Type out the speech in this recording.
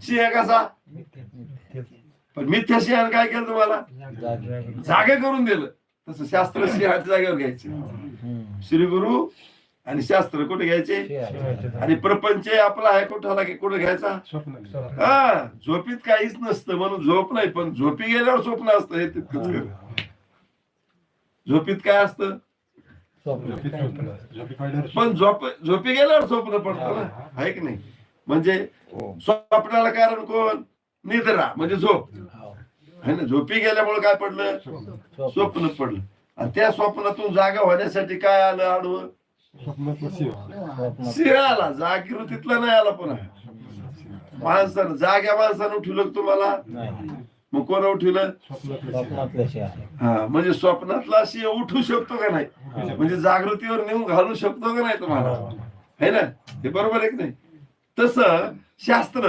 सिंह कसा, पण मिथ्या सिंहाने काय केलं तुम्हाला, जागे करून दिलं. तसं शास्त्र सिंहाच्या जागेवर घ्यायचे, श्री गुरु आणि शास्त्र कुठे घ्यायचे, आणि प्रपंच आपला आहे कुठाला की कुठे घ्यायचा. हा, झोपीत काहीच नसतं म्हणून झोप नाही, पण झोपी गेल्यावर स्वप्न असतं हे तितकंच खरं. झोपीत काय असतं, पण झोपी गेल्यावर स्वप्न पडतं ना, आहे की नाही. म्हणजे स्वप्नाला कारण कोण, निद्रा म्हणजे झोप है ना. झोपी गेल्यामुळे काय पडलं, स्वप्न पडलं. आणि त्या स्वप्नातून जागा होण्यासाठी काय आलं आडवं, सिंह आला. जागृतीतला नाही आला. पुन्हा माणसानं, जाग्या माणसानं उठवलं तुम्हाला, मग कोण उठवलं, हा, म्हणजे स्वप्नातला सिंह उठू शकतो का नाही, म्हणजे जागृतीवर नेऊन घालू शकतो का नाही तुम्हाला, है ना. हे बरोबर आहे की नाही. तसं शास्त्र